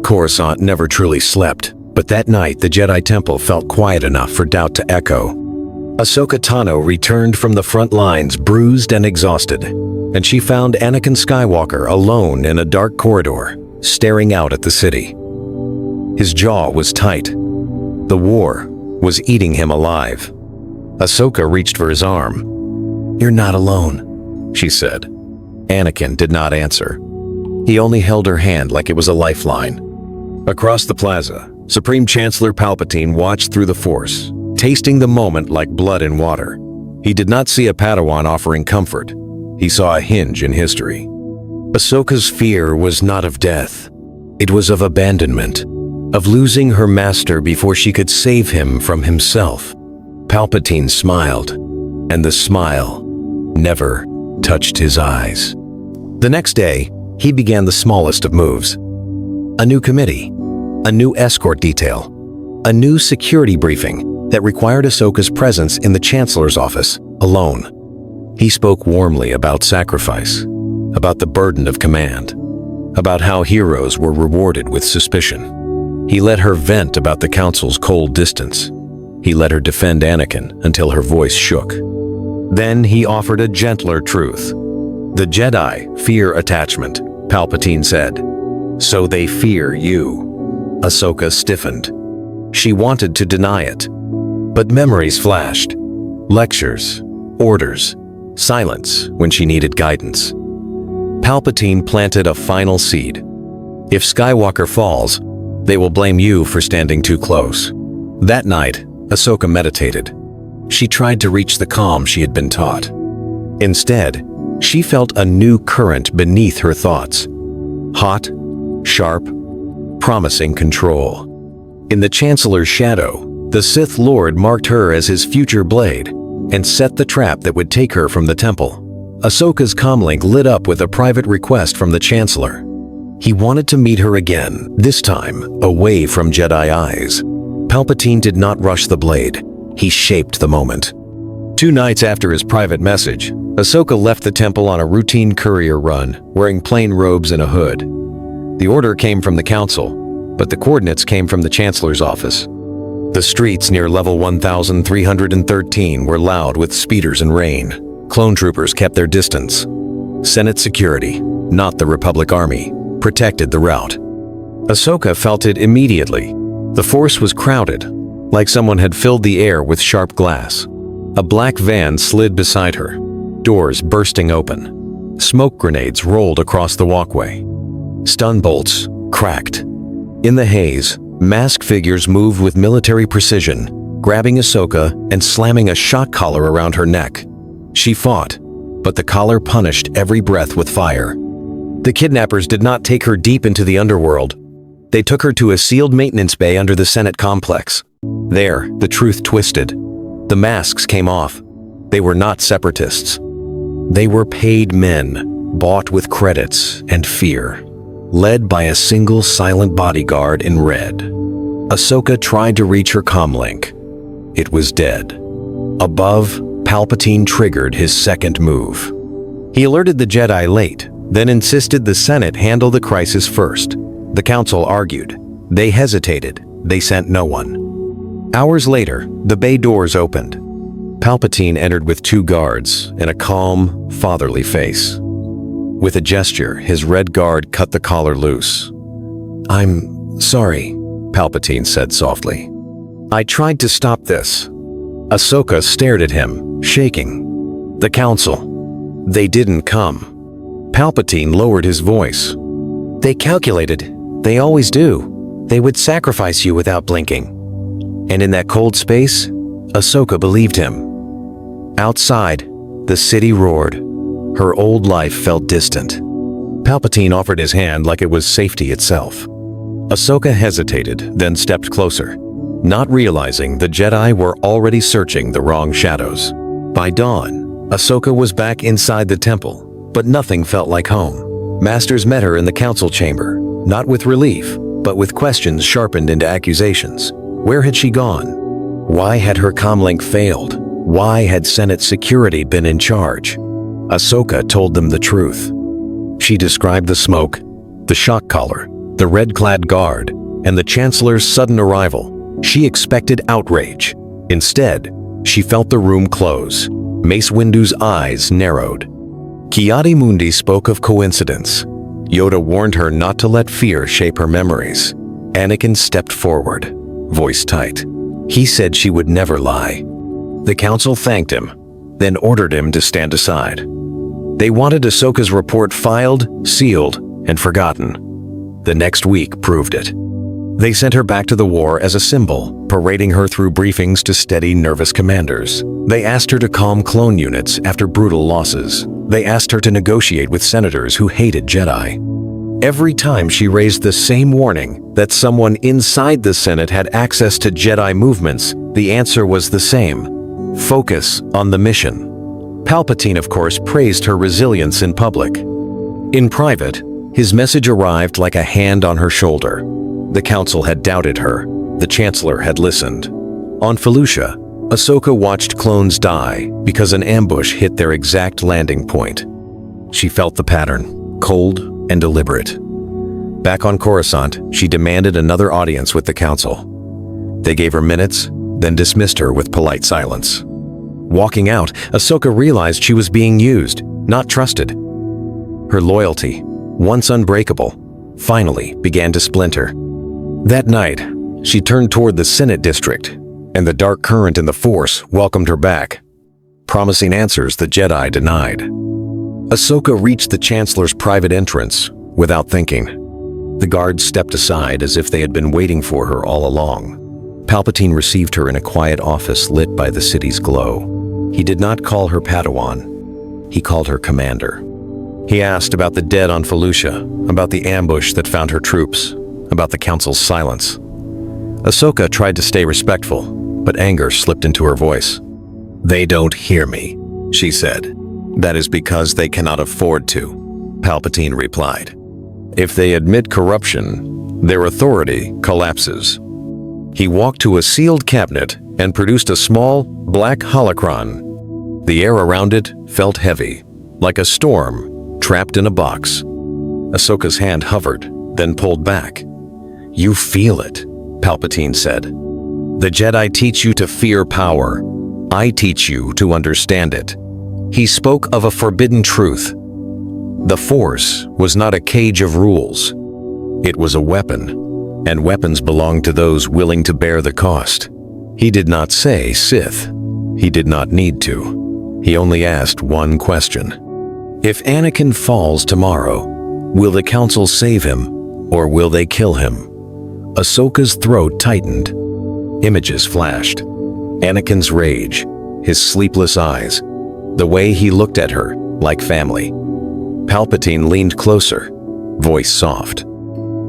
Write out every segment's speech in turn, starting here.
Coruscant never truly slept, but that night the Jedi Temple felt quiet enough for doubt to echo. Ahsoka Tano returned from the front lines bruised and exhausted, and she found Anakin Skywalker alone in a dark corridor, staring out at the city. His jaw was tight. The war was eating him alive. Ahsoka reached for his arm. "You're not alone," she said. Anakin did not answer. He only held her hand like it was a lifeline. Across the plaza, Supreme Chancellor Palpatine watched through the Force, tasting the moment like blood in water. He did not see a Padawan offering comfort. He saw a hinge in history. Ahsoka's fear was not of death. It was of abandonment, of losing her master before she could save him from himself. Palpatine smiled, and the smile never touched his eyes. The next day, he began the smallest of moves. A new committee, a new escort detail, a new security briefing that required Ahsoka's presence in the Chancellor's office, alone. He spoke warmly about sacrifice, about the burden of command, about how heroes were rewarded with suspicion. He let her vent about the Council's cold distance. He let her defend Anakin until her voice shook. Then he offered a gentler truth. "The Jedi fear attachment," Palpatine said. "So they fear you." Ahsoka stiffened. She wanted to deny it. But memories flashed. Lectures, orders, silence when she needed guidance. Palpatine planted a final seed. If Skywalker falls, they will blame you for standing too close. That night, Ahsoka meditated. She tried to reach the calm she had been taught. Instead, she felt a new current beneath her thoughts. Hot, sharp, promising control. In the Chancellor's shadow, the Sith Lord marked her as his future blade and set the trap that would take her from the temple. Ahsoka's comlink lit up with a private request from the Chancellor. He wanted to meet her again, this time away from Jedi eyes. Palpatine did not rush the blade. He shaped the moment. 2 nights after his private message, Ahsoka left the temple on a routine courier run, wearing plain robes and a hood. The order came from the Council, but the coordinates came from the Chancellor's office. The streets near level 1313 were loud with speeders and rain. Clone troopers kept their distance. Senate security, not the Republic Army, protected the route. Ahsoka felt it immediately. The Force was crowded, like someone had filled the air with sharp glass. A black van slid beside her, doors bursting open. Smoke grenades rolled across the walkway. Stun bolts cracked. In the haze, masked figures moved with military precision, grabbing Ahsoka and slamming a shock collar around her neck. She fought, but the collar punished every breath with fire. The kidnappers did not take her deep into the underworld. They took her to a sealed maintenance bay under the Senate complex. There, the truth twisted. The masks came off. They were not separatists. They were paid men, bought with credits and fear, led by a single silent bodyguard in red. Ahsoka tried to reach her comlink. It was dead. Above, Palpatine triggered his second move. He alerted the Jedi late, then insisted the Senate handle the crisis first. The Council argued. They hesitated. They sent no one. Hours later, the bay doors opened. Palpatine entered with 2 guards and a calm, fatherly face. With a gesture, his red guard cut the collar loose. "I'm sorry," Palpatine said softly. "I tried to stop this." Ahsoka stared at him, shaking. "The Council. They didn't come." Palpatine lowered his voice. "They calculated. They always do. They would sacrifice you without blinking." And in that cold space, Ahsoka believed him. Outside, the city roared. Her old life felt distant. Palpatine offered his hand like it was safety itself. Ahsoka hesitated, then stepped closer, not realizing the Jedi were already searching the wrong shadows. By dawn, Ahsoka was back inside the temple, but nothing felt like home. Masters met her in the council chamber, not with relief, but with questions sharpened into accusations. Where had she gone? Why had her comlink failed? Why had Senate security been in charge? Ahsoka told them the truth. She described the smoke, the shock collar, the red-clad guard, and the Chancellor's sudden arrival, she expected outrage. Instead, she felt the room close. Mace Windu's eyes narrowed. Ki-Adi-Mundi spoke of coincidence. Yoda warned her not to let fear shape her memories. Anakin stepped forward, voice tight. He said she would never lie. The council thanked him, then ordered him to stand aside. They wanted Ahsoka's report filed, sealed, and forgotten. The next week proved it. They sent her back to the war as a symbol, parading her through briefings to steady nervous commanders. They asked her to calm clone units after brutal losses. They asked her to negotiate with senators who hated Jedi. Every time she raised the same warning that someone inside the Senate had access to Jedi movements, the answer was the same: focus on the mission. Palpatine, of course, praised her resilience in public. In private, his message arrived like a hand on her shoulder. The council had doubted her. The Chancellor had listened. On Felucia, Ahsoka watched clones die because an ambush hit their exact landing point. She felt the pattern, cold and deliberate. Back on Coruscant, she demanded another audience with the council. They gave her minutes, then dismissed her with polite silence. Walking out, Ahsoka realized she was being used, not trusted. Her loyalty, once unbreakable, finally began to splinter. That night, she turned toward the Senate district, and the dark current in the Force welcomed her back, promising answers the Jedi denied. Ahsoka reached the Chancellor's private entrance without thinking. The guards stepped aside as if they had been waiting for her all along. Palpatine received her in a quiet office lit by the city's glow. He did not call her Padawan. He called her Commander. He asked about the dead on Felucia, about the ambush that found her troops, about the Council's silence. Ahsoka tried to stay respectful, but anger slipped into her voice. "They don't hear me," she said. "That is because they cannot afford to," Palpatine replied. "If they admit corruption, their authority collapses." He walked to a sealed cabinet and produced a small, black holocron. The air around it felt heavy, like a storm trapped in a box. Ahsoka's hand hovered, then pulled back. "You feel it," Palpatine said. "The Jedi teach you to fear power. I teach you to understand it." He spoke of a forbidden truth. The Force was not a cage of rules. It was a weapon, and weapons belong to those willing to bear the cost. He did not say Sith. He did not need to. He only asked one question. If Anakin falls tomorrow, will the Council save him, or will they kill him? Ahsoka's throat tightened. Images flashed. Anakin's rage, his sleepless eyes, the way he looked at her, like family. Palpatine leaned closer, voice soft.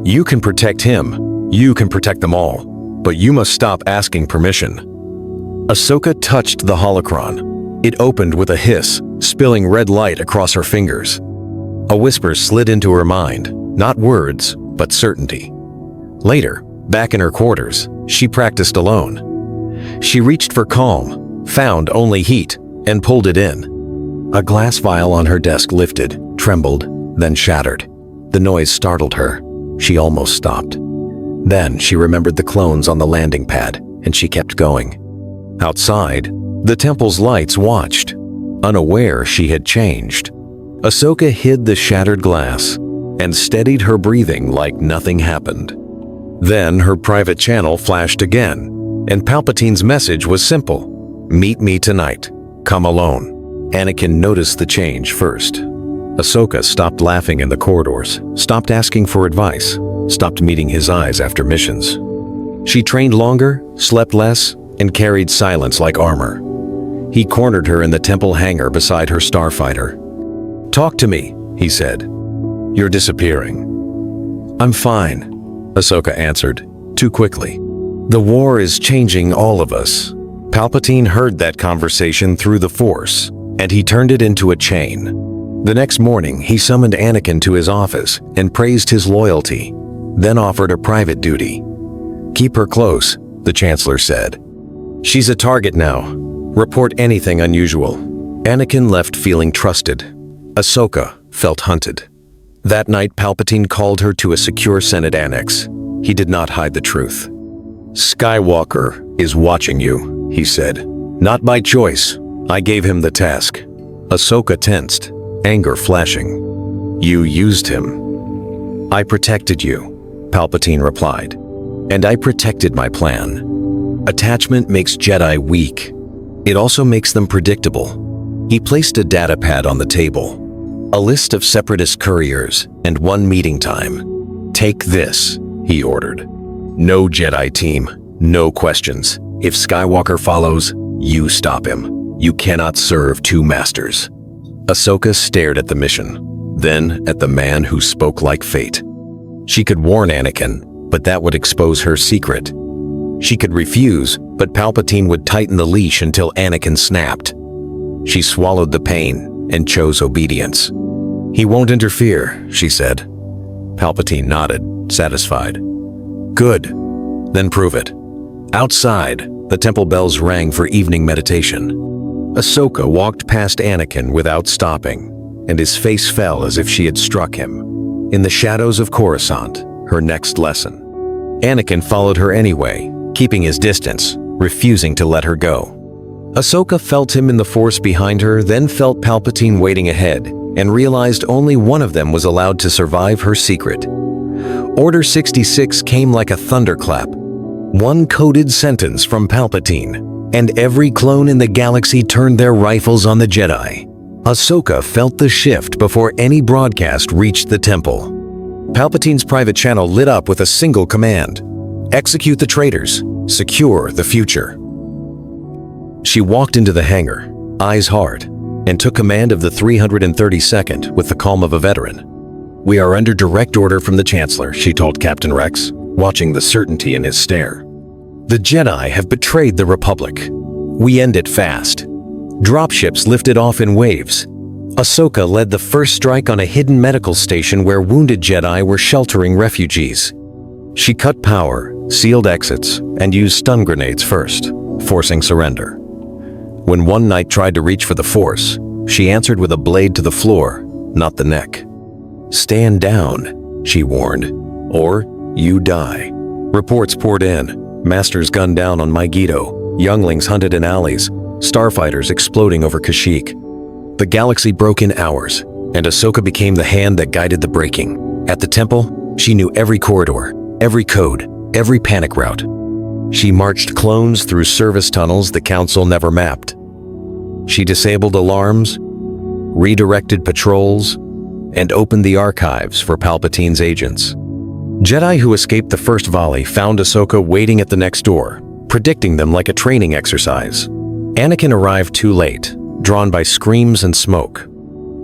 "You can protect him. You can protect them all. But you must stop asking permission." Ahsoka touched the holocron. It opened with a hiss, spilling red light across her fingers. A whisper slid into her mind, not words, but certainty. Later, back in her quarters, she practiced alone. She reached for calm, found only heat, and pulled it in. A glass vial on her desk lifted, trembled, then shattered. The noise startled her. She almost stopped. Then she remembered the clones on the landing pad, and she kept going. Outside, the temple's lights watched, unaware she had changed. Ahsoka hid the shattered glass and steadied her breathing like nothing happened. Then her private channel flashed again, and Palpatine's message was simple. "Meet me tonight. Come alone." Anakin noticed the change first. Ahsoka stopped laughing in the corridors, stopped asking for advice, stopped meeting his eyes after missions. She trained longer, slept less, and carried silence like armor. He cornered her in the temple hangar beside her starfighter. "Talk to me," he said. "You're disappearing." "I'm fine," Ahsoka answered, too quickly. "The war is changing all of us." Palpatine heard that conversation through the Force, and he turned it into a chain. The next morning, he summoned Anakin to his office and praised his loyalty, then offered a private duty. "Keep her close," the Chancellor said. "She's a target now. Report anything unusual." Anakin left feeling trusted. Ahsoka felt hunted. That night, Palpatine called her to a secure Senate annex. He did not hide the truth. "Skywalker is watching you," he said. "Not by choice. I gave him the task." Ahsoka tensed, anger flashing. "You used him." "I protected you," Palpatine replied. "And I protected my plan." Attachment makes Jedi weak. It also makes them predictable. He placed a data pad on the table. A list of separatist couriers and one meeting time. "Take this," he ordered. "No Jedi team, no questions. If Skywalker follows, you stop him. You cannot serve two masters." Ahsoka stared at the mission, then at the man who spoke like fate. She could warn Anakin, but that would expose her secret. She could refuse, but Palpatine would tighten the leash until Anakin snapped. She swallowed the pain and chose obedience. "He won't interfere," she said. Palpatine nodded, satisfied. "Good. Then prove it." Outside, the temple bells rang for evening meditation. Ahsoka walked past Anakin without stopping, and his face fell as if she had struck him. In the shadows of Coruscant, her next lesson. Anakin followed her anyway, keeping his distance, refusing to let her go. Ahsoka felt him in the Force behind her, then felt Palpatine waiting ahead, and realized only one of them was allowed to survive her secret. Order 66 came like a thunderclap. One coded sentence from Palpatine, and every clone in the galaxy turned their rifles on the Jedi. Ahsoka felt the shift before any broadcast reached the temple. Palpatine's private channel lit up with a single command: "Execute the traitors. Secure the future." She walked into the hangar, eyes hard, and took command of the 332nd with the calm of a veteran. "We are under direct order from the Chancellor," she told Captain Rex, watching the certainty in his stare. "The Jedi have betrayed the Republic. We end it fast." Dropships lifted off in waves. Ahsoka led the first strike on a hidden medical station where wounded Jedi were sheltering refugees. She cut power, sealed exits, and used stun grenades first, forcing surrender. When one knight tried to reach for the Force, she answered with a blade to the floor, not the neck. "Stand down," she warned, "or you die." Reports poured in. Masters gunned down on Megiddo, younglings hunted in alleys, starfighters exploding over Kashyyyk. The galaxy broke in hours, and Ahsoka became the hand that guided the breaking. At the temple, she knew every corridor, every code, every panic route. She marched clones through service tunnels the Council never mapped. She disabled alarms, redirected patrols, and opened the archives for Palpatine's agents. Jedi who escaped the first volley found Ahsoka waiting at the next door, predicting them like a training exercise. Anakin arrived too late, drawn by screams and smoke.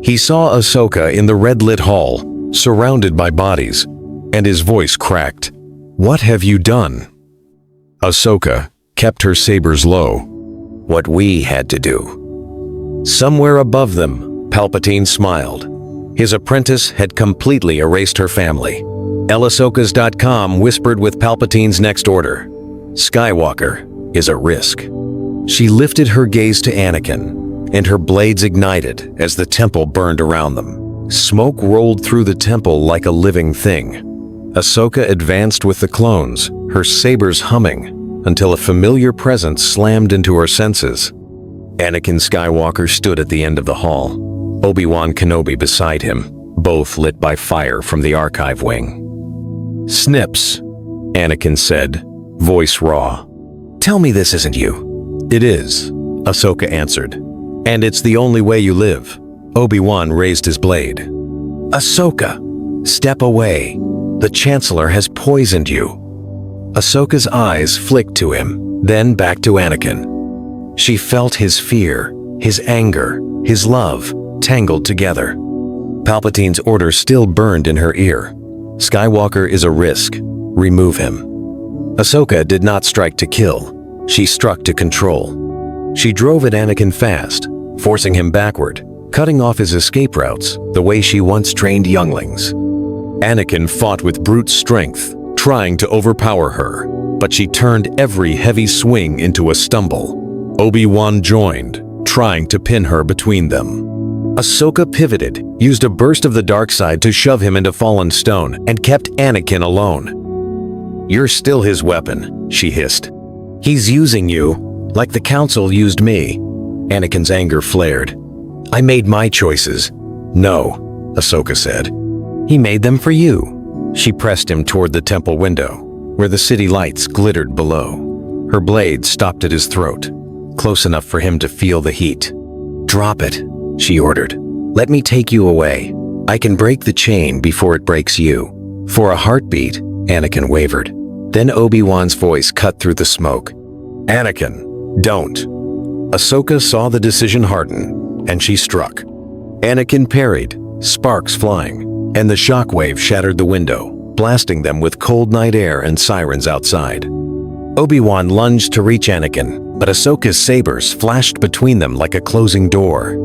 He saw Ahsoka in the red-lit hall, surrounded by bodies, and his voice cracked. "What have you done?" Ahsoka kept her sabers low. "What we had to do." Somewhere above them, Palpatine smiled. His apprentice had completely erased her family. Ahsokas.com whispered with Palpatine's next order. "Skywalker is a risk." She lifted her gaze to Anakin, and her blades ignited as the temple burned around them. Smoke rolled through the temple like a living thing. Ahsoka advanced with the clones, her sabers humming, until a familiar presence slammed into her senses. Anakin Skywalker stood at the end of the hall, Obi-Wan Kenobi beside him, both lit by fire from the archive wing. "Snips," Anakin said, voice raw. "Tell me this isn't you." "It is," Ahsoka answered. "And it's the only way you live." Obi-Wan raised his blade. "Ahsoka, step away. The Chancellor has poisoned you." Ahsoka's eyes flicked to him, then back to Anakin. She felt his fear, his anger, his love, tangled together. Palpatine's order still burned in her ear. "Skywalker is a risk. Remove him." Ahsoka did not strike to kill. She struck to control. She drove at Anakin fast, forcing him backward, cutting off his escape routes the way she once trained younglings. Anakin fought with brute strength, trying to overpower her, but she turned every heavy swing into a stumble. Obi-Wan joined, trying to pin her between them. Ahsoka pivoted, used a burst of the dark side to shove him into fallen stone, and kept Anakin alone. "You're still his weapon," she hissed. "He's using you, like the Council used me." Anakin's anger flared. "I made my choices." "No," Ahsoka said. "He made them for you." She pressed him toward the temple window, where the city lights glittered below. Her blade stopped at his throat, close enough for him to feel the heat. "Drop it," she ordered. "Let me take you away. I can break the chain before it breaks you." For a heartbeat, Anakin wavered. Then Obi-Wan's voice cut through the smoke. "Anakin, don't." Ahsoka saw the decision harden, and she struck. Anakin parried, sparks flying, and the shockwave shattered the window, blasting them with cold night air and sirens outside. Obi-Wan lunged to reach Anakin, but Ahsoka's sabers flashed between them like a closing door.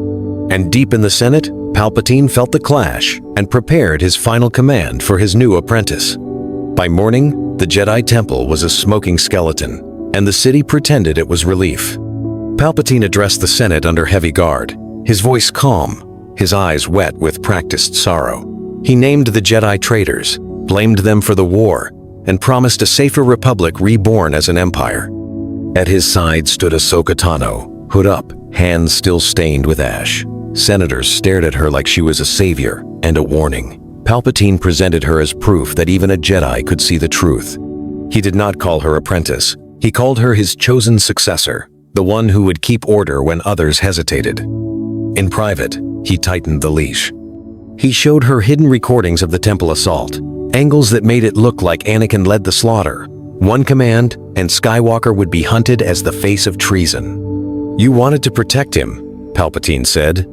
And deep in the Senate, Palpatine felt the clash and prepared his final command for his new apprentice. By morning, the Jedi Temple was a smoking skeleton, and the city pretended it was relief. Palpatine addressed the Senate under heavy guard, his voice calm, his eyes wet with practiced sorrow. He named the Jedi traitors, blamed them for the war, and promised a safer republic reborn as an empire. At his side stood Ahsoka Tano, hood up, hands still stained with ash. Senators stared at her like she was a savior and a warning. Palpatine presented her as proof that even a Jedi could see the truth. He did not call her apprentice. He called her his chosen successor, the one who would keep order when others hesitated. In private, he tightened the leash. He showed her hidden recordings of the temple assault, angles that made it look like Anakin led the slaughter. One command, and Skywalker would be hunted as the face of treason. "You wanted to protect him," Palpatine said.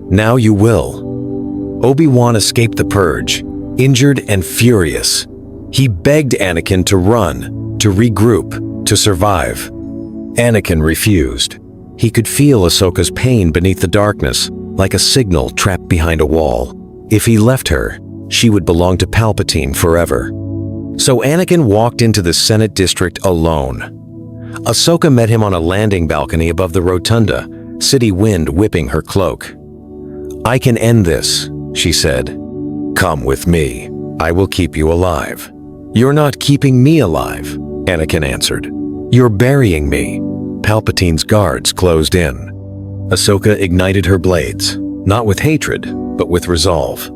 "Now you will." Obi-Wan escaped the purge, injured and furious. He begged Anakin to run, to regroup, to survive. Anakin refused. He could feel Ahsoka's pain beneath the darkness, like a signal trapped behind a wall. If he left her, she would belong to Palpatine forever. So Anakin walked into the Senate district alone. Ahsoka met him on a landing balcony above the rotunda, city wind whipping her cloak. "I can end this," she said. "Come with me. I will keep you alive." "You're not keeping me alive," Anakin answered. "You're burying me." Palpatine's guards closed in. Ahsoka ignited her blades, not with hatred, but with resolve.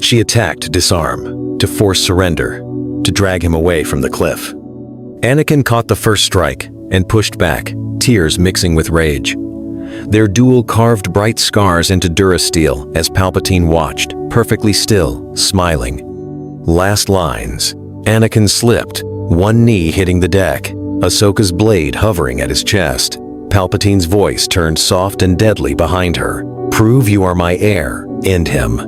She attacked to disarm, to force surrender, to drag him away from the cliff. Anakin caught the first strike and pushed back, tears mixing with rage. Their duel carved bright scars into durasteel as Palpatine watched, perfectly still, smiling. Last lines. Anakin slipped, one knee hitting the deck, Ahsoka's blade hovering at his chest. Palpatine's voice turned soft and deadly behind her. "Prove you are my heir. End him."